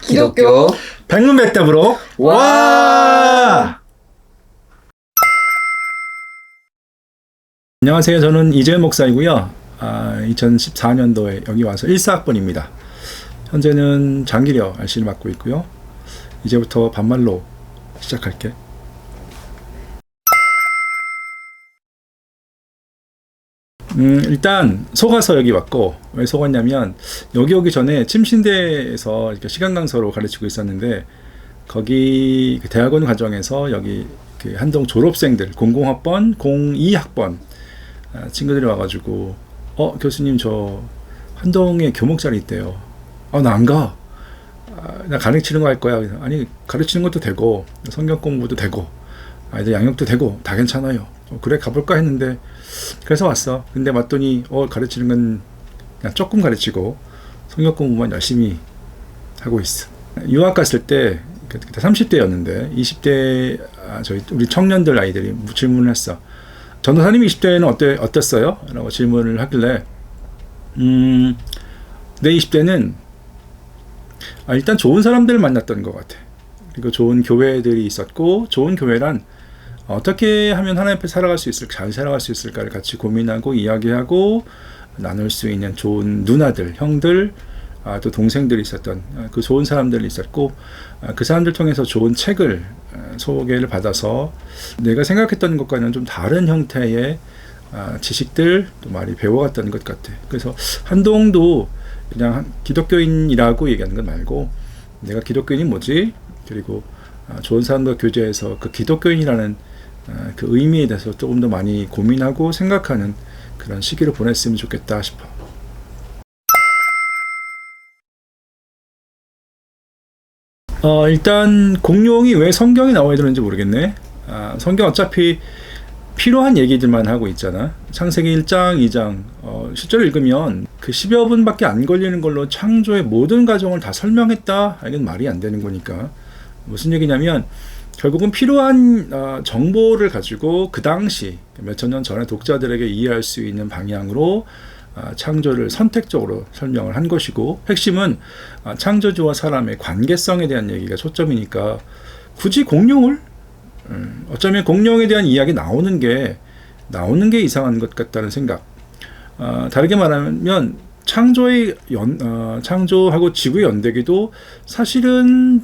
기독교 백문백답으로 와! 안녕하세요. 저는 이재현 목사이고요. 2014년도에 여기 와서 1사학번입니다. 현재는 장기려 RC를 맡고 있고요. 이제부터 반말로 시작할게. 일단 속아서 여기 왔고, 왜 속았냐면 여기 오기 전에 침신대에서 이렇게 시간 강사로 가르치고 있었는데, 거기 그 대학원 과정에서 여기 그 한동 졸업생들 00학번, 02학번 친구들이 와가지고 교수님 저 한동에 교목자리 있대요. 나 안 가. 나 가르치는 거 할 거야. 아니 가르치는 것도 되고 성경 공부도 되고 아이들 양육도 되고 다 괜찮아요. 그래 가볼까 했는데 그래서 왔어. 근데 왔더니 가르치는 건 그냥 조금 가르치고 성경 공부만 열심히 하고 있어. 유학 갔을 때 그때 30대였는데 20대 우리 청년들 아이들이 질문을 했어. 전도사님 20대는 어땠어요? 라고 질문을 하길래 내 20대는 일단 좋은 사람들을 만났던 것 같아. 그리고 좋은 교회들이 있었고, 좋은 교회란 어떻게 하면 하나님 앞에 살아갈 수 있을까, 잘 살아갈 수 있을까를 같이 고민하고 이야기하고 나눌 수 있는 좋은 누나들, 형들, 또 동생들이 있었던 그 좋은 사람들이 있었고, 그 사람들 통해서 좋은 책을 소개를 받아서 내가 생각했던 것과는 좀 다른 형태의 지식들 또 많이 배워갔던 것 같아. 그래서 한동도 그냥 기독교인이라고 얘기하는 건 말고 내가 기독교인이 뭐지? 그리고 좋은 사람과 교제해서 그 기독교인이라는 그 의미에 대해서 조금 더 많이 고민하고 생각하는 그런 시기를 보냈으면 좋겠다 싶어. 일단 공룡이 왜 성경에 나와야 되는지 모르겠네. 성경 어차피 필요한 얘기들만 하고 있잖아. 창세기 1장, 2장 실제로 읽으면 그 10여 분밖에 안 걸리는 걸로 창조의 모든 과정을 다 설명했다. 이건 말이 안 되는 거니까. 무슨 얘기냐면 결국은 필요한 정보를 가지고 그 당시 몇천 년 전에 독자들에게 이해할 수 있는 방향으로 창조를 선택적으로 설명을 한 것이고, 핵심은 창조주와 사람의 관계성에 대한 얘기가 초점이니까 굳이 공룡을 어쩌면 공룡에 대한 이야기 나오는 게 이상한 것 같다는 생각. 다르게 말하면 창조하고 지구의 연대기도 사실은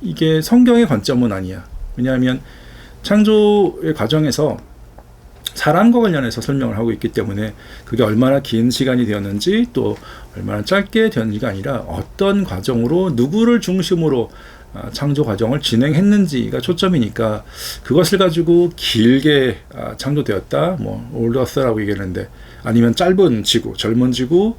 이게 성경의 관점은 아니야. 왜냐하면 창조의 과정에서 사람과 관련해서 설명을 하고 있기 때문에 그게 얼마나 긴 시간이 되었는지 또 얼마나 짧게 되었는지가 아니라 어떤 과정으로 누구를 중심으로 창조 과정을 진행했는지가 초점이니까 그것을 가지고 길게 창조되었다, Old Earth라고 얘기하는데, 아니면 짧은 지구, 젊은 지구,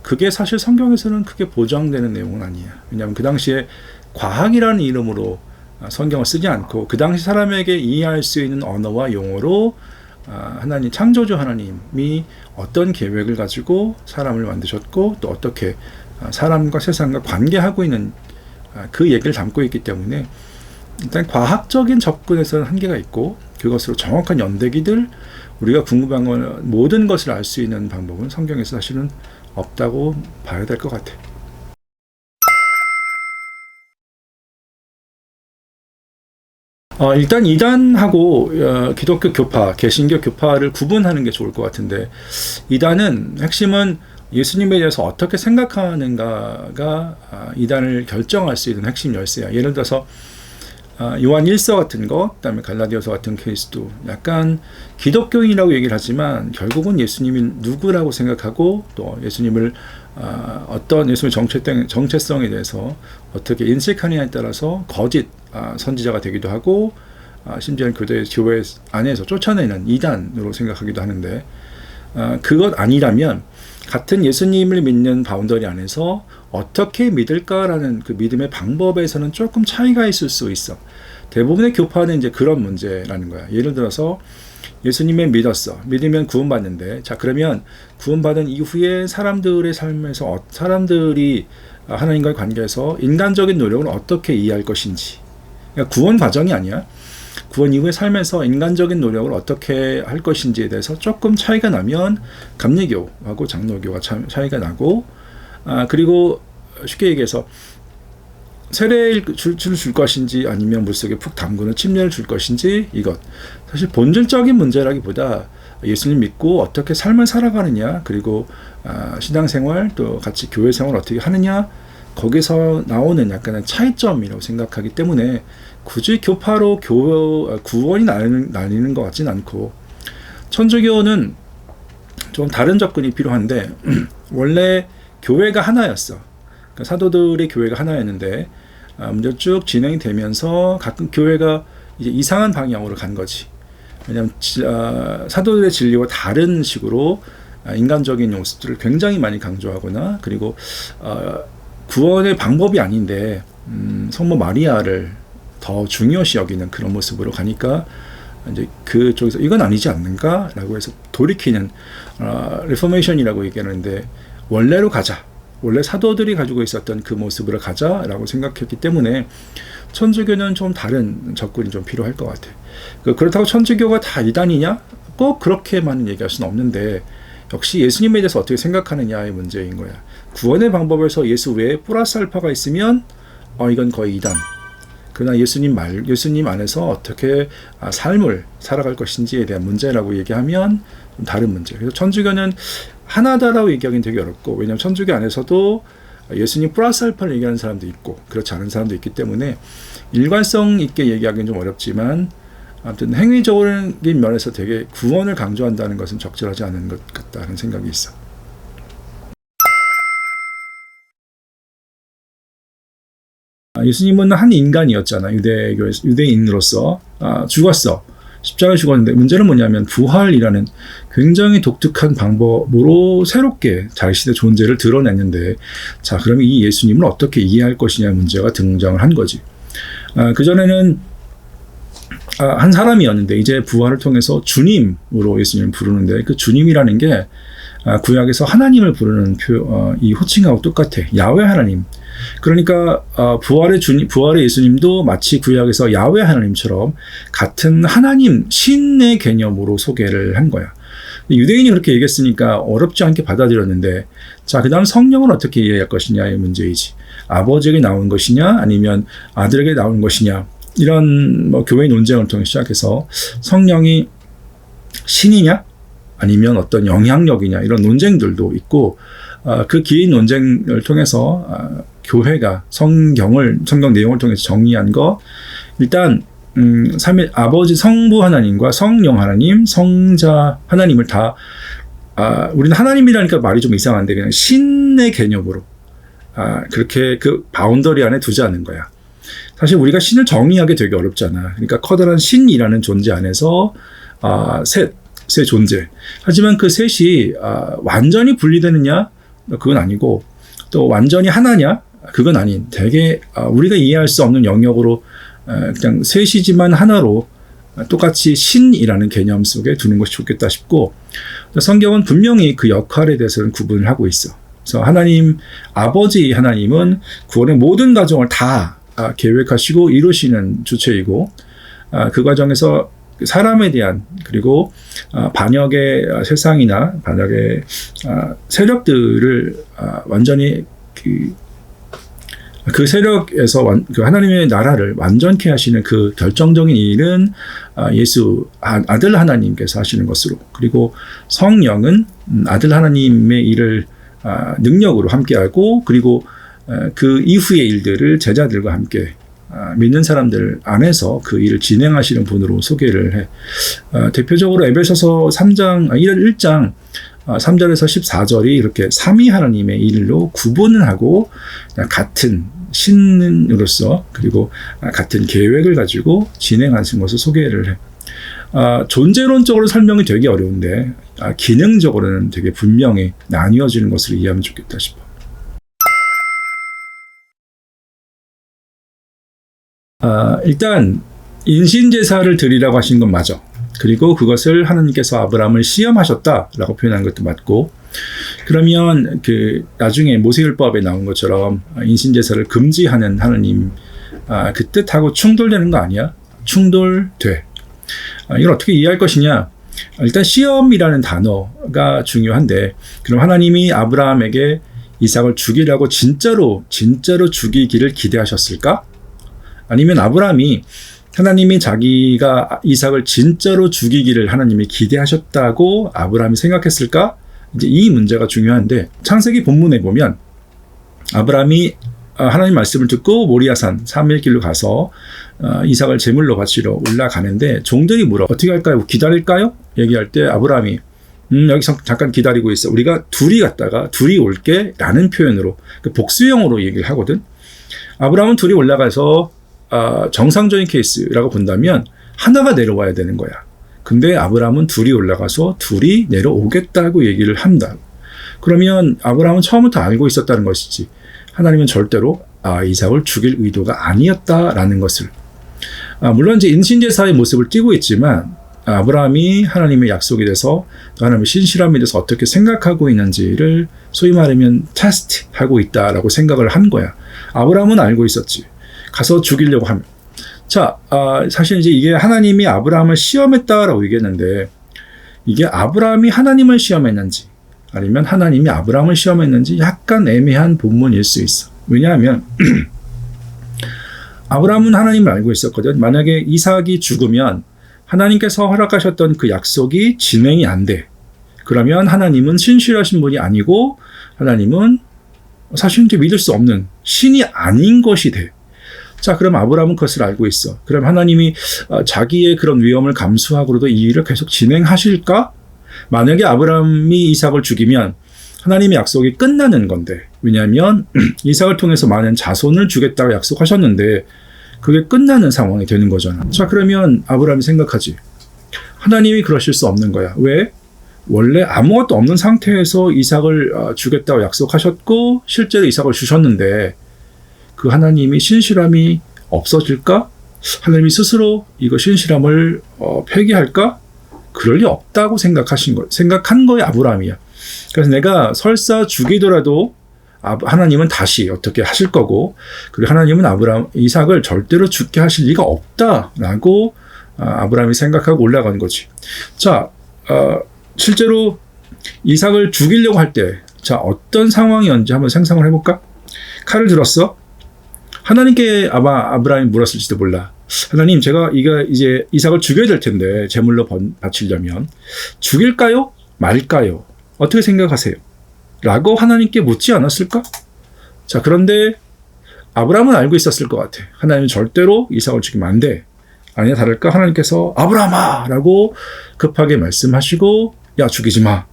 그게 사실 성경에서는 크게 보장되는 내용은 아니야. 왜냐하면 그 당시에 과학이라는 이름으로 성경을 쓰지 않고 그 당시 사람에게 이해할 수 있는 언어와 용어로 하나님, 창조주 하나님이 어떤 계획을 가지고 사람을 만드셨고 또 어떻게 사람과 세상과 관계하고 있는 그 얘기를 담고 있기 때문에 일단 과학적인 접근에서는 한계가 있고, 그것으로 정확한 연대기들, 우리가 궁금한 건 모든 것을 알 수 있는 방법은 성경에서 사실은 없다고 봐야 될 것 같아. 일단 이단하고 기독교 교파, 개신교 교파를 구분하는 게 좋을 것 같은데, 이단은 핵심은 예수님에 대해서 어떻게 생각하는가가 이단을 결정할 수 있는 핵심 열쇠야. 예를 들어서 요한 1서 같은 거, 그다음에 갈라디아서 같은 케이스도 약간 기독교인이라고 얘기를 하지만 결국은 예수님이 누구라고 생각하고 또 예수님을 어떤 예수님의 정체성에 대해서 어떻게 인식하느냐에 따라서 거짓 선지자가 되기도 하고 심지어는 교회 안에서 쫓아내는 이단으로 생각하기도 하는데, 그것 아니라면 같은 예수님을 믿는 바운더리 안에서 어떻게 믿을까라는 그 믿음의 방법에서는 조금 차이가 있을 수 있어. 대부분의 교파는 이제 그런 문제라는 거야. 예를 들어서 예수님을 믿었어. 믿으면 구원받는데, 자 그러면 구원받은 이후에 사람들의 삶에서 사람들이 하나님과의 관계에서 인간적인 노력을 어떻게 이해할 것인지, 그러니까 구원 과정이 아니야. 구원 이후의 삶에서 인간적인 노력을 어떻게 할 것인지에 대해서 조금 차이가 나면 감리교하고 장로교가 차이가 나고, 그리고 쉽게 얘기해서 세례를 줄 것인지 아니면 물속에 푹 담그는 침례를 줄 것인지 이것 사실 본질적인 문제라기보다 예수님 믿고 어떻게 삶을 살아가느냐 그리고 신앙생활 또 같이 교회생활 어떻게 하느냐 거기서 나오는 약간의 차이점이라고 생각하기 때문에 굳이 교파로 구원이 나뉘는 것 같진 않고 천주교는 좀 다른 접근이 필요한데 원래 교회가 하나였어. 그러니까 사도들의 교회가 하나였는데 문제 쭉 진행이 되면서 가끔 교회가 이제 이상한 방향으로 간 거지. 왜냐하면 사도들의 진리와 다른 식으로 인간적인 요소들을 굉장히 많이 강조하거나 그리고 구원의 방법이 아닌데 성모 마리아를 더 중요시 여기는 그런 모습으로 가니까 이제 그쪽에서 이건 아니지 않는가라고 해서 돌이키는 리포메이션이라고 얘기하는데 원래로 가자. 원래 사도들이 가지고 있었던 그 모습으로 가자라고 생각했기 때문에 천주교는 좀 다른 접근이 좀 필요할 것 같아. 그렇다고 천주교가 다 이단이냐? 꼭 그렇게만 얘기할 수는 없는데 역시 예수님에 대해서 어떻게 생각하느냐의 문제인 거야. 구원의 방법에서 예수 외에 플러스 알파가 있으면 이건 거의 이단. 그러나 예수님 안에서 어떻게 삶을 살아갈 것인지에 대한 문제라고 얘기하면 좀 다른 문제. 그래서 천주교는 하나다라고 얘기하기는 되게 어렵고 왜냐하면 천주교 안에서도 예수님 플러스 알파를 얘기하는 사람도 있고 그렇지 않은 사람도 있기 때문에 일관성 있게 얘기하기는 좀 어렵지만 아무튼 행위적인 면에서 되게 구원을 강조한다는 것은 적절하지 않은 것 같다는 생각이 있어. 예수님은 한 인간이었잖아. 유대인으로서 죽었어. 십자가에 죽었는데 문제는 뭐냐면 부활이라는 굉장히 독특한 방법으로 새롭게 자신의 존재를 드러냈는데 자 그러면 이 예수님을 어떻게 이해할 것이냐 문제가 등장을 한 거지. 그전에는 한 사람이었는데 이제 부활을 통해서 주님으로 예수님을 부르는데 그 주님이라는 게 구약에서 하나님을 부르는 이 호칭하고 똑같아. 야훼 하나님. 그러니까 부활의 예수님도 마치 구약에서 야훼 하나님처럼 같은 하나님 신의 개념으로 소개를 한 거야. 유대인이 그렇게 얘기했으니까 어렵지 않게 받아들였는데 자 그다음 성령은 어떻게 이해할 것이냐의 문제이지. 아버지에게 나온 것이냐 아니면 아들에게 나온 것이냐 이런 교회의 논쟁을 통해 시작해서 성령이 신이냐 아니면 어떤 영향력이냐 이런 논쟁들도 있고 그 긴 논쟁을 통해서 교회가 성경 내용을 통해서 정리한 거 일단 삼위 아버지 성부 하나님과 성령 하나님 성자 하나님을 다 우리는 하나님이라니까 말이 좀 이상한데 그냥 신의 개념으로 그렇게 그 바운더리 안에 두자는 거야. 사실 우리가 신을 정의하기 되게 어렵잖아. 그러니까 커다란 신이라는 존재 안에서 세 존재. 하지만 그 셋이 완전히 분리되느냐? 그건 아니고 또 완전히 하나냐? 그건 아닌 되게 우리가 이해할 수 없는 영역으로 그냥 셋이지만 하나로 똑같이 신이라는 개념 속에 두는 것이 좋겠다 싶고 성경은 분명히 그 역할에 대해서는 구분을 하고 있어. 그래서 아버지 하나님은 구원의 모든 과정을 다 계획하시고 이루시는 주체이고 그 과정에서 사람에 대한 그리고 반역의 세상이나 반역의 세력들을 완전히 그 세력에서 그 하나님의 나라를 완전케 하시는 그 결정적인 일은 예수 아들 하나님께서 하시는 것으로 그리고 성령은 아들 하나님의 일을 능력으로 함께하고 그리고 그 이후의 일들을 제자들과 함께 믿는 사람들 안에서 그 일을 진행하시는 분으로 소개를 해. 대표적으로 에베소서 1장 3절에서 14절이 이렇게 삼위 하나님의 일로 구분을 하고 같은 신으로서 그리고 같은 계획을 가지고 진행하는 것을 소개를 해. 존재론적으로 설명이 되게 어려운데 기능적으로는 되게 분명히 나뉘어지는 것을 이해하면 좋겠다 싶어. 일단 인신제사를 드리라고 하신 건 맞아. 그리고 그것을 하나님께서 아브라함을 시험하셨다라고 표현한 것도 맞고 그러면 그 나중에 모세율법에 나온 것처럼 인신제사를 금지하는 하나님 그 뜻하고 충돌되는 거 아니야? 충돌돼. 이걸 어떻게 이해할 것이냐? 일단 시험이라는 단어가 중요한데 그럼 하나님이 아브라함에게 이삭을 죽이라고 진짜로 죽이기를 기대하셨을까? 아니면 아브라함이 하나님이 자기가 이삭을 진짜로 죽이기를 하나님이 기대하셨다고 아브라함이 생각했을까? 이제 이 문제가 중요한데, 창세기 본문에 보면 아브라함이 하나님 말씀을 듣고 모리아산 3일 길로 가서 이삭을 제물로 바치러 올라가는데, 종들이 물어 어떻게 할까요? 기다릴까요? 얘기할 때 아브라함이 여기서 잠깐 기다리고 있어. 우리가 둘이 갔다가 둘이 올게 라는 표현으로, 복수형으로 얘기를 하거든. 아브라함은 둘이 올라가서 정상적인 케이스라고 본다면 하나가 내려와야 되는 거야. 근데 아브라함은 둘이 올라가서 둘이 내려오겠다고 얘기를 한다. 그러면 아브라함은 처음부터 알고 있었다는 것이지, 하나님은 절대로 이삭을 죽일 의도가 아니었다라는 것을. 물론 이제 인신제사의 모습을 띠고 있지만, 아브라함이 하나님의 약속에 대해서, 하나님의 신실함에 대해서 어떻게 생각하고 있는지를 소위 말하면 테스트하고 있다라고 생각을 한 거야. 아브라함은 알고 있었지. 가서 죽이려고 하면. 자, 사실 이제 이게 하나님이 아브라함을 시험했다라고 얘기했는데, 이게 아브라함이 하나님을 시험했는지 아니면 하나님이 아브라함을 시험했는지 약간 애매한 본문일 수 있어. 왜냐하면 아브라함은 하나님을 알고 있었거든. 만약에 이삭이 죽으면 하나님께서 허락하셨던 그 약속이 진행이 안 돼. 그러면 하나님은 신실하신 분이 아니고, 하나님은 사실 이제 믿을 수 없는 신이 아닌 것이 돼. 자, 그럼 아브라함은 그것을 알고 있어. 그럼 하나님이 자기의 그런 위험을 감수하고도 이 일을 계속 진행하실까? 만약에 아브라함이 이삭을 죽이면 하나님의 약속이 끝나는 건데, 왜냐하면 이삭을 통해서 많은 자손을 주겠다고 약속하셨는데 그게 끝나는 상황이 되는 거잖아. 자, 그러면 아브라함이 생각하지. 하나님이 그러실 수 없는 거야. 왜? 원래 아무것도 없는 상태에서 이삭을 주겠다고 약속하셨고 실제로 이삭을 주셨는데, 그 하나님이 신실함이 없어질까? 하나님이 스스로 이거 신실함을 폐기할까? 그럴 리 없다고 생각한 거야, 아브라함이야. 그래서 내가 설사 죽이더라도 하나님은 다시 어떻게 하실 거고, 그리고 하나님은 이삭을 절대로 죽게 하실 리가 없다라고 아브라함이 생각하고 올라간 거지. 자, 실제로 이삭을 죽이려고 할 때, 자, 어떤 상황이었는지 한번 상상을 해볼까? 칼을 들었어. 하나님께 아마 아브라함이 물었을지도 몰라. 하나님, 제가 이제 이삭을 죽여야 될 텐데 제물로 바치려면 죽일까요? 말까요? 어떻게 생각하세요? 라고 하나님께 묻지 않았을까? 자, 그런데 아브라함은 알고 있었을 것 같아. 하나님은 절대로 이삭을 죽이면 안 돼. 아니야 다를까? 하나님께서 아브라함아! 라고 급하게 말씀하시고, 야, 죽이지 마!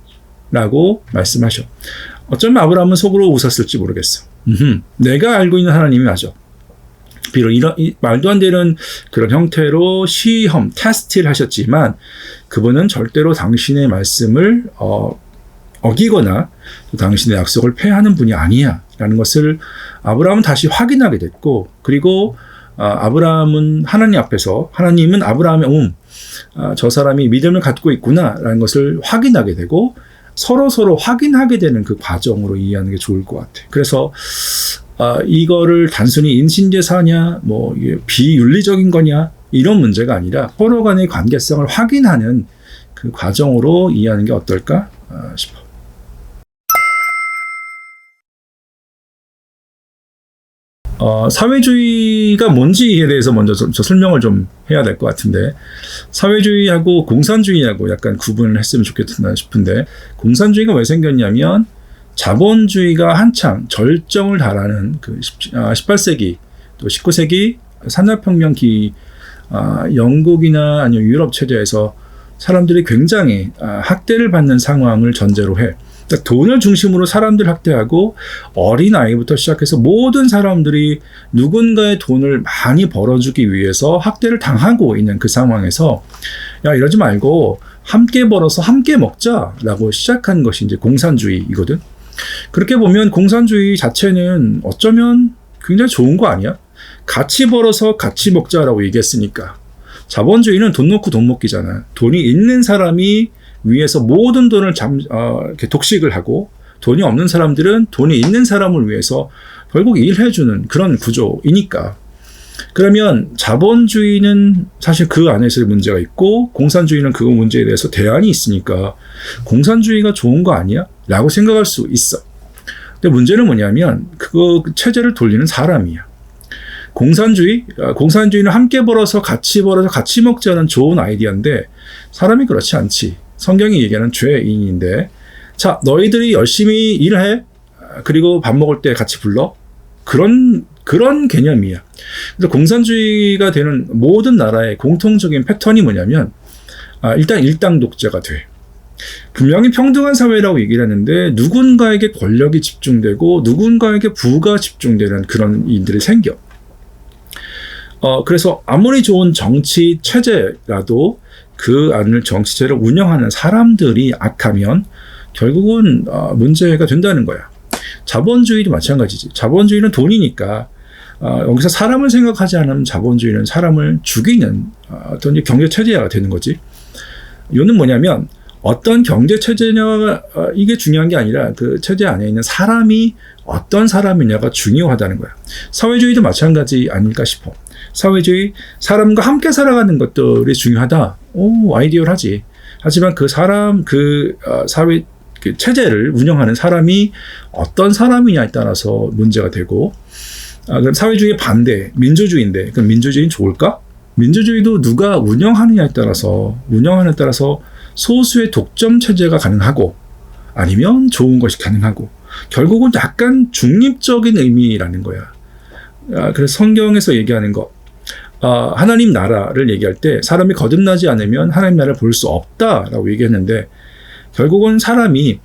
라고 말씀하셔. 어쩌면 아브라함은 속으로 웃었을지 모르겠어. 내가 알고 있는 하나님이 맞아. 비록 이런 말도 안 되는 그런 형태로 시험, 테스트를 하셨지만 그분은 절대로 당신의 말씀을 어기거나 또 당신의 약속을 폐하는 분이 아니야 라는 것을 아브라함은 다시 확인하게 됐고, 그리고 아브라함은 하나님 앞에서, 하나님은 아브라함의 저 사람이 믿음을 갖고 있구나 라는 것을 확인하게 되고, 서로 확인하게 되는 그 과정으로 이해하는 게 좋을 것 같아. 그래서 이거를 단순히 인신제사냐, 뭐 비윤리적인 거냐, 이런 문제가 아니라 서로 간의 관계성을 확인하는 그 과정으로 이해하는 게 어떨까 싶어. 사회주의가 뭔지에 대해서 먼저 저 설명을 좀 해야 될 것 같은데, 사회주의하고 공산주의하고 약간 구분을 했으면 좋겠다 싶은데, 공산주의가 왜 생겼냐면 자본주의가 한창 절정을 달하는 그 18세기 또 19세기 산업혁명기 영국이나 아니면 유럽 체제에서 사람들이 굉장히 학대를 받는 상황을 전제로 해. 그러니까 돈을 중심으로 사람들 학대하고, 어린아이부터 시작해서 모든 사람들이 누군가의 돈을 많이 벌어주기 위해서 학대를 당하고 있는 그 상황에서, 야, 이러지 말고 함께 벌어서 함께 먹자라고 시작한 것이 이제 공산주의이거든. 그렇게 보면 공산주의 자체는 어쩌면 굉장히 좋은 거 아니야? 같이 벌어서 같이 먹자라고 얘기했으니까. 자본주의는 돈 놓고 돈 먹기잖아. 돈이 있는 사람이 위해서 모든 돈을 이렇게 독식을 하고, 돈이 없는 사람들은 돈이 있는 사람을 위해서 결국 일해주는 그런 구조이니까. 그러면 자본주의는 사실 그 안에서의 문제가 있고, 공산주의는 그 문제에 대해서 대안이 있으니까 공산주의가 좋은 거 아니야? 라고 생각할 수 있어. 근데 문제는 뭐냐면 그 체제를 돌리는 사람이야. 공산주의는 함께 벌어서 같이 먹자는 좋은 아이디어인데 사람이 그렇지 않지. 성경이 얘기하는 죄인인데, 자, 너희들이 열심히 일해. 그리고 밥 먹을 때 같이 불러. 그런 개념이야. 그래서 공산주의가 되는 모든 나라의 공통적인 패턴이 뭐냐면, 일단 일당 독재가 돼. 분명히 평등한 사회라고 얘기를 하는데 누군가에게 권력이 집중되고 누군가에게 부가 집중되는 그런 일들이 생겨. 그래서 아무리 좋은 정치 체제라도 그 안을 정치체를 운영하는 사람들이 악하면 결국은 문제가 된다는 거야. 자본주의도 마찬가지지. 자본주의는 돈이니까 여기서 사람을 생각하지 않으면 자본주의는 사람을 죽이는 어떤 경제 체제가 되는 거지. 이거는 뭐냐면 어떤 경제 체제냐 이게 중요한 게 아니라 그 체제 안에 있는 사람이 어떤 사람이냐가 중요하다는 거야. 사회주의도 마찬가지 아닐까 싶어. 사회주의, 사람과 함께 살아가는 것들이 중요하다. 아이디어하지. 하지만 그 사람, 사회 그 체제를 운영하는 사람이 어떤 사람이냐에 따라서 문제가 되고, 그럼 사회주의 반대, 민주주의인데, 그럼 민주주의는 좋을까? 민주주의도 누가 운영하느냐에 따라서 소수의 독점 체제가 가능하고 아니면 좋은 것이 가능하고 결국은 약간 중립적인 의미라는 거야. 그래서 성경에서 얘기하는 거, 하나님 나라를 얘기할 때 사람이 거듭나지 않으면 하나님 나라를 볼 수 없다라고 얘기했는데 결국은 사람이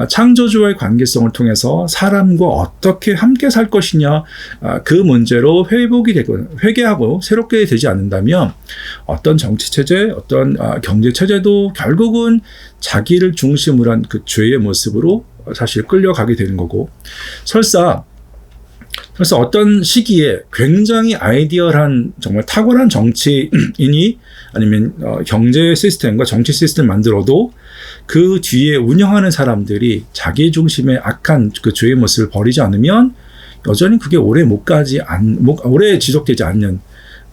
창조주와의 관계성을 통해서 사람과 어떻게 함께 살 것이냐 그 문제로 회개하고 새롭게 되지 않는다면 어떤 정치체제, 어떤 경제체제도 결국은 자기를 중심으로 한 그 죄의 모습으로 사실 끌려가게 되는 거고 설사 어떤 시기에 굉장히 아이디어한 정말 탁월한 정치인이 아니면 경제 시스템과 정치 시스템을 만들어도 그 뒤에 운영하는 사람들이 자기 중심의 악한 그 죄의 모습을 버리지 않으면 여전히 그게 오래 지속되지 않는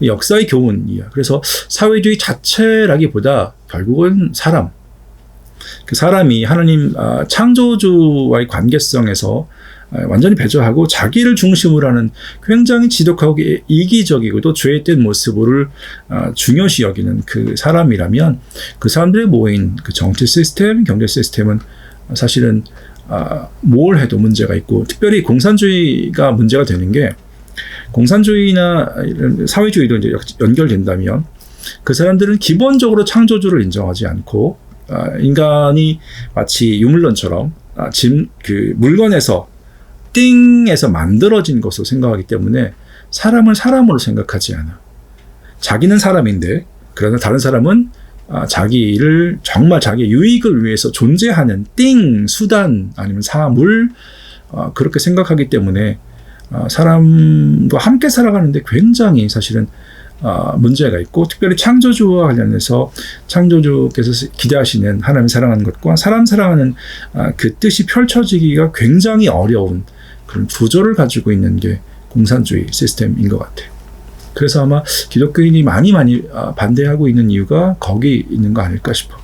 역사의 교훈이야. 그래서 사회주의 자체라기보다 결국은 그 사람이 하나님 창조주와의 관계성에서 완전히 배제하고 자기를 중심으로 하는 굉장히 지독하고 이기적이고 또 죄된 모습을 중요시 여기는 그 사람이라면 그 사람들이 모인 그 정치 시스템, 경제 시스템은 사실은 뭘 해도 문제가 있고 특별히 공산주의가 문제가 되는 게 공산주의나 사회주의도 이제 연결된다면 그 사람들은 기본적으로 창조주를 인정하지 않고 인간이 마치 유물론처럼 그 물건에서 띵에서 만들어진 것으로 생각하기 때문에 사람을 사람으로 생각하지 않아. 자기는 사람인데 그러나 다른 사람은 자기를 정말 자기의 유익을 위해서 존재하는 수단 아니면 사물 그렇게 생각하기 때문에 사람과 함께 살아가는데 굉장히 사실은 문제가 있고 특별히 창조주와 관련해서 창조주께서 기대하시는 하나님 사랑하는 것과 사람 사랑하는 그 뜻이 펼쳐지기가 굉장히 어려운 그런 구조를 가지고 있는 게 공산주의 시스템인 것 같아요. 그래서 아마 기독교인이 많이 반대하고 있는 이유가 거기 있는 거 아닐까 싶어.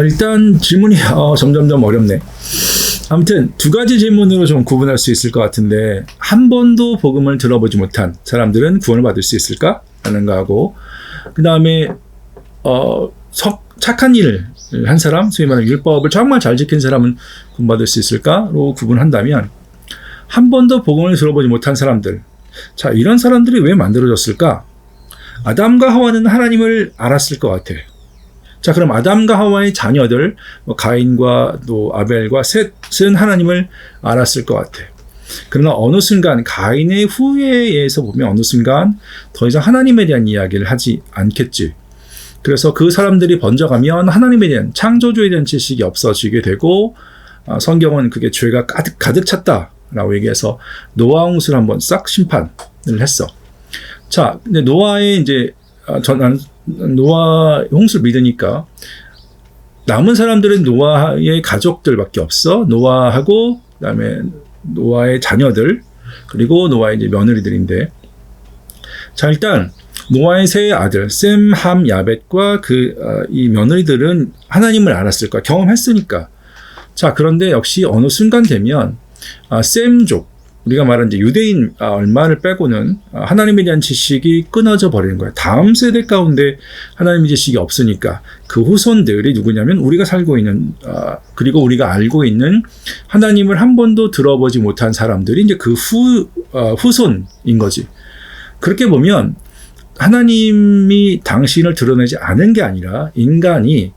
일단 질문이 점점점 어렵네. 아무튼 두 가지 질문으로 좀 구분할 수 있을 것 같은데 한 번도 복음을 들어보지 못한 사람들은 구원을 받을 수 있을까? 라는 거하고 그 다음에 착한 일을 한 사람, 소위 말하는 율법을 정말 잘 지킨 사람은 구원받을 수 있을까로 구분한다면 한 번도 복음을 들어보지 못한 사람들, 자 이런 사람들이 왜 만들어졌을까? 아담과 하와는 하나님을 알았을 것 같아. 자 그럼 아담과 하와의 자녀들 가인과 또 아벨과 셋은 하나님을 알았을 것 같아. 그러나 어느 순간 가인의 후예에서 보면 어느 순간 더 이상 하나님에 대한 이야기를 하지 않겠지. 그래서 그 사람들이 번져가면 하나님에 대한 창조주에 대한 지식이 없어지게 되고 성경은 그게 죄가 가득 찼다라고 얘기해서 노아 홍수를 한번 싹 심판을 했어. 자, 근데 노아의 이제 노아 홍수를 믿으니까 남은 사람들은 노아의 가족들밖에 없어. 노아하고 그다음에 노아의 자녀들 그리고 노아의 이제 며느리들인데 자 일단 노아의 세 아들 셈, 함, 야벳과 이 며느리들은 하나님을 알았을 거야. 경험했으니까. 자, 그런데 역시 어느 순간 되면 셈족, 우리가 말한 이제 유대인 얼마를 빼고는 하나님에 대한 지식이 끊어져 버리는 거예요. 다음 세대 가운데 하나님의 지식이 없으니까 그 후손들이 누구냐면 우리가 살고 있는 그리고 우리가 알고 있는 하나님을 한 번도 들어보지 못한 사람들이 이제 그 후손인 거지. 그렇게 보면 하나님이 당신을 드러내지 않은 게 아니라 인간이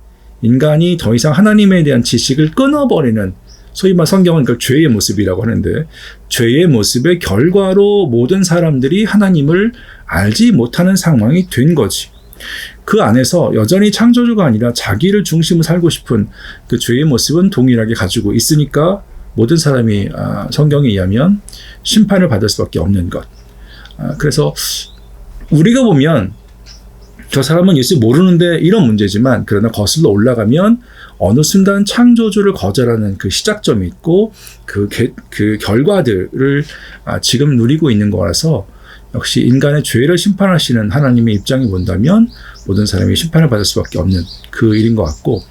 더 이상 하나님에 대한 지식을 끊어버리는, 소위 말 성경은 그걸 죄의 모습이라고 하는데, 죄의 모습의 결과로 모든 사람들이 하나님을 알지 못하는 상황이 된 거지. 그 안에서 여전히 창조주가 아니라 자기를 중심으로 살고 싶은 그 죄의 모습은 동일하게 가지고 있으니까 모든 사람이 성경에 의하면 심판을 받을 수밖에 없는 것. 그래서 우리가 보면 저 사람은 예수 모르는데 이런 문제지만, 그러나 거슬러 올라가면 어느 순간 창조주를 거절하는 그 시작점이 있고 그 결과들을 지금 누리고 있는 거라서, 역시 인간의 죄를 심판하시는 하나님의 입장이 본다면 모든 사람이 심판을 받을 수밖에 없는 그 일인 것 같고,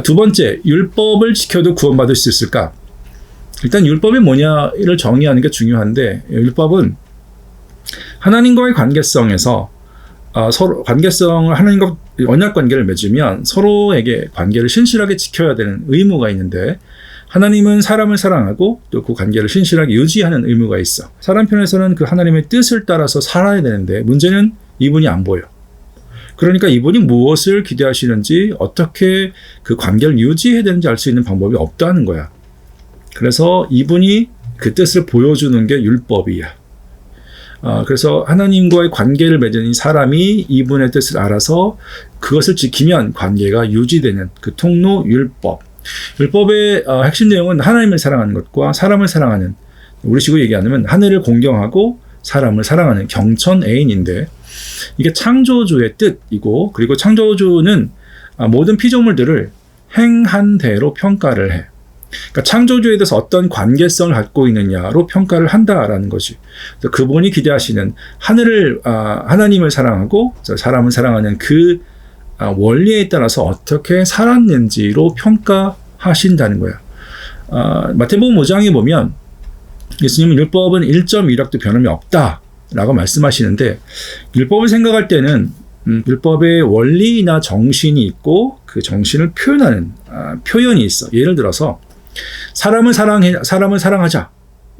두 번째, 율법을 지켜도 구원받을 수 있을까? 일단 율법이 뭐냐를 정의하는 게 중요한데, 율법은 하나님과의 관계성에서 서로 관계성을, 하나님과 언약 관계를 맺으면 서로에게 관계를 신실하게 지켜야 되는 의무가 있는데, 하나님은 사람을 사랑하고 또 그 관계를 신실하게 유지하는 의무가 있어. 사람 편에서는 그 하나님의 뜻을 따라서 살아야 되는데, 문제는 이분이 안 보여. 그러니까 이분이 무엇을 기대하시는지, 어떻게 그 관계를 유지해야 되는지 알 수 있는 방법이 없다는 거야. 그래서 이분이 그 뜻을 보여주는 게 율법이야. 그래서 하나님과의 관계를 맺은 이 사람이 이분의 뜻을 알아서 그것을 지키면 관계가 유지되는 그 통로, 율법. 율법의 핵심 내용은 하나님을 사랑하는 것과 사람을 사랑하는, 우리식으로 얘기하면 하늘을 공경하고 사람을 사랑하는 경천애인인데, 이게 창조주의 뜻이고, 그리고 창조주는 모든 피조물들을 행한 대로 평가를 해. 그러니까 창조주에 대해서 어떤 관계성을 갖고 있느냐로 평가를 한다라는 것이, 그분이 기대하시는 하나님을 사랑하고 사람을 사랑하는 그 원리에 따라서 어떻게 살았는지로 평가하신다는 거야. 마태복음 5장에 보면 예수님은 율법은 1.1학도 변함이 없다라고 말씀하시는데, 율법을 생각할 때는 율법의 원리나 정신이 있고 그 정신을 표현하는 표현이 있어. 예를 들어서 사람을 사랑하자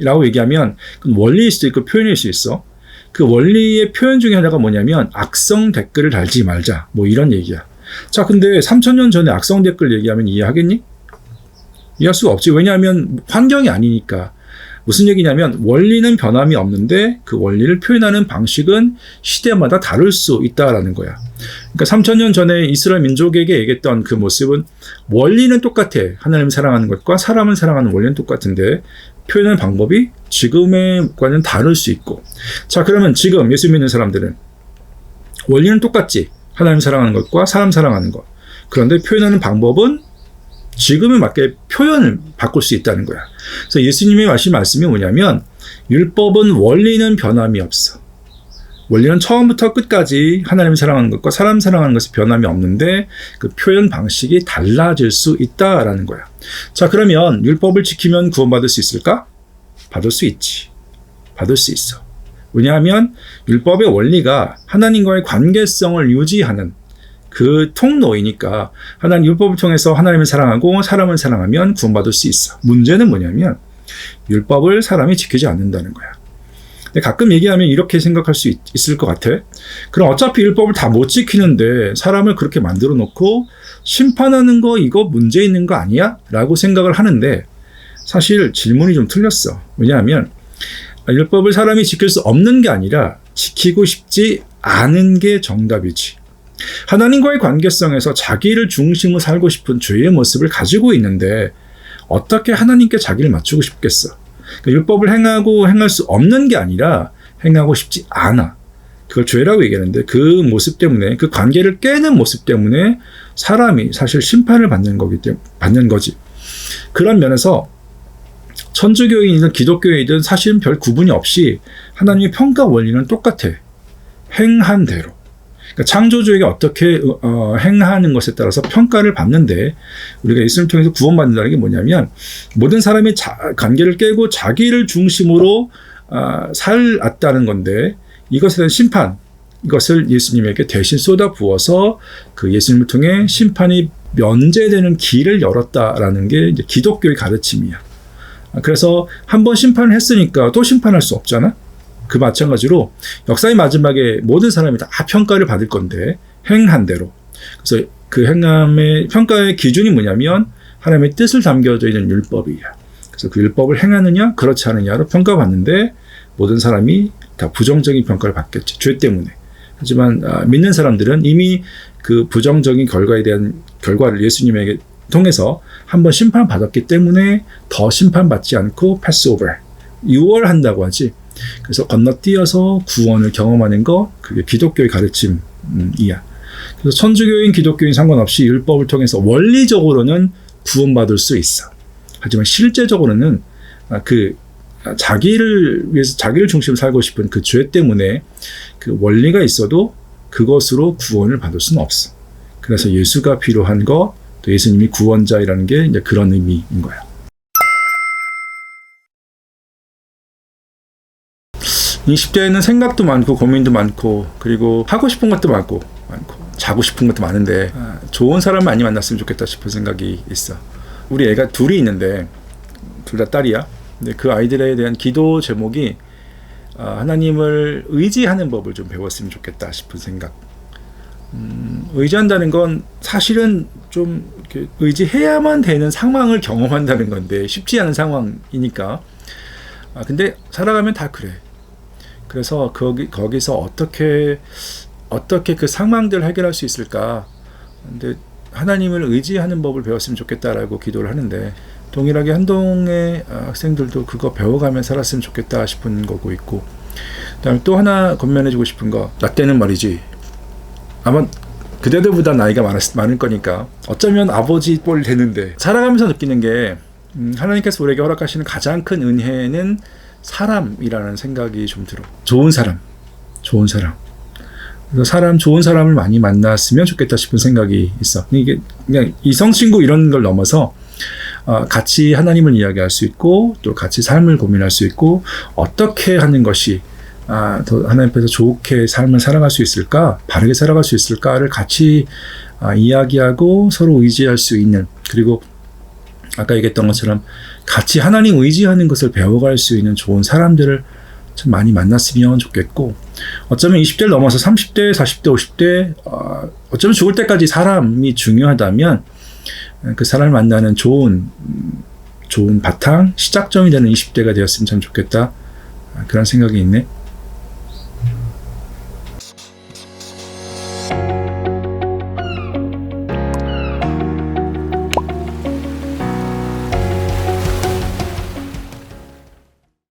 라고 얘기하면 그건 원리일 수도 있고 표현일 수 있어. 그 원리의 표현 중에 하나가 뭐냐면 악성 댓글을 달지 말자, 뭐 이런 얘기야. 자, 근데 3000년 전에 악성 댓글 얘기하면 이해하겠니? 이해할 수가 없지. 왜냐하면 환경이 아니니까. 무슨 얘기냐면 원리는 변함이 없는데 그 원리를 표현하는 방식은 시대마다 다를 수 있다라는 거야. 그러니까 3000년 전에 이스라엘 민족에게 얘기했던 그 모습은 원리는 똑같아. 하나님을 사랑하는 것과 사람을 사랑하는 원리는 똑같은데 표현하는 방법이 지금과는 다를 수 있고. 자, 그러면 지금 예수 믿는 사람들은 원리는 똑같지. 하나님 사랑하는 것과 사람 사랑하는 것. 그런데 표현하는 방법은 지금에 맞게 표현을 바꿀 수 있다는 거야. 그래서 예수님이 하신 말씀이 뭐냐면, 율법은 원리는 변함이 없어. 원리는 처음부터 끝까지 하나님을 사랑하는 것과 사람 사랑하는 것이 변함이 없는데 그 표현 방식이 달라질 수 있다라는 거야. 자, 그러면 율법을 지키면 구원받을 수 있을까? 받을 수 있지. 받을 수 있어. 왜냐하면 율법의 원리가 하나님과의 관계성을 유지하는 그 통로이니까, 하나님 율법을 통해서 하나님을 사랑하고 사람을 사랑하면 구원받을 수 있어. 문제는 뭐냐면 율법을 사람이 지키지 않는다는 거야. 근데 가끔 얘기하면 이렇게 생각할 수 있을 것 같아. 그럼 어차피 율법을 다 못 지키는데 사람을 그렇게 만들어 놓고 심판하는 거 이거 문제 있는 거 아니야? 라고 생각을 하는데, 사실 질문이 좀 틀렸어. 왜냐하면 율법을 사람이 지킬 수 없는 게 아니라 지키고 싶지 않은 게 정답이지. 하나님과의 관계성에서 자기를 중심으로 살고 싶은 죄의 모습을 가지고 있는데 어떻게 하나님께 자기를 맞추고 싶겠어? 그러니까 율법을 행할 수 없는 게 아니라 행하고 싶지 않아. 그걸 죄라고 얘기하는데, 그 모습 때문에, 그 관계를 깨는 모습 때문에 사람이 사실 심판을 받는 거지. 그런 면에서 천주교인이든 기독교인이든 사실은 별 구분이 없이 하나님의 평가 원리는 똑같아. 행한 대로. 그러니까 창조주에게 어떻게 행하는 것에 따라서 평가를 받는데, 우리가 예수님을 통해서 구원받는다는 게 뭐냐면 모든 사람이 관계를 깨고 자기를 중심으로 살았다는 건데, 이것에 대한 심판, 이것을 예수님에게 대신 쏟아 부어서 그 예수님을 통해 심판이 면제되는 길을 열었다라는 게 이제 기독교의 가르침이야. 그래서 한번 심판을 했으니까 또 심판할 수 없잖아. 그 마찬가지로 역사의 마지막에 모든 사람이 다 평가를 받을 건데, 행한 대로. 그래서 그 행함의 평가의 기준이 뭐냐면 하나님의 뜻을 담겨져 있는 율법이야. 그래서 그 율법을 행하느냐 그렇지 않느냐로 평가받는데, 모든 사람이 다 부정적인 평가를 받겠지, 죄 때문에. 하지만 믿는 사람들은 이미 그 부정적인 결과에 대한 결과를 예수님에게 통해서 한번 심판받았기 때문에 더 심판받지 않고 패스오버, 유월한다고 하지. 그래서 건너뛰어서 구원을 경험하는 것, 그게 기독교의 가르침이야. 그래서 천주교인 기독교인 상관없이 율법을 통해서 원리적으로는 구원받을 수 있어. 하지만 실제적으로는 그 자기를 위해서 자기를 중심으로 살고 싶은 그 죄 때문에 그 원리가 있어도 그것으로 구원을 받을 수는 없어. 그래서 예수가 필요한 것, 또 예수님이 구원자이라는 게 이제 그런 의미인 거야. 20대에는 생각도 많고 고민도 많고, 그리고 하고 싶은 것도 많고 자고 싶은 것도 많은데 좋은 사람 많이 만났으면 좋겠다 싶은 생각이 있어. 우리 애가 둘이 있는데 둘 다 딸이야. 근데 그 아이들에 대한 기도 제목이 하나님을 의지하는 법을 좀 배웠으면 좋겠다 싶은 생각. 의지한다는 건 사실은 좀 이렇게 의지해야만 되는 상황을 경험한다는 건데 쉽지 않은 상황이니까. 근데 살아가면 다 그래. 그래서 거기서 어떻게 그 상황들을 해결할 수 있을까? 근데 하나님을 의지하는 법을 배웠으면 좋겠다라고 기도를 하는데, 동일하게 한동의 학생들도 그거 배워가며 살았으면 좋겠다 싶은 거고 있고, 그다음에 또 하나 권면해주고 싶은 거, 나 때는 말이지, 아마 그대들보다 나이가 많을 거니까 어쩌면 아버지 뻘 되는데, 살아가면서 느끼는 게 하나님께서 우리에게 허락하시는 가장 큰 은혜는 사람이라는 생각이 좀 들어. 좋은 사람. 그래서 좋은 사람을 많이 만났으면 좋겠다 싶은 생각이 있어. 이게 그냥 이성 친구 이런 걸 넘어서 같이 하나님을 이야기할 수 있고, 또 같이 삶을 고민할 수 있고, 어떻게 하는 것이 더 하나님 앞에서 좋게 삶을 살아갈 수 있을까, 바르게 살아갈 수 있을까를 같이 이야기하고 서로 의지할 수 있는, 그리고 아까 얘기했던 것처럼 같이 하나님 의지하는 것을 배워갈 수 있는 좋은 사람들을 좀 많이 만났으면 좋겠고, 어쩌면 20대를 넘어서 30대, 40대, 50대 어쩌면 죽을 때까지 사람이 중요하다면 그 사람을 만나는 좋은 바탕, 시작점이 되는 20대가 되었으면 참 좋겠다, 그런 생각이 있네.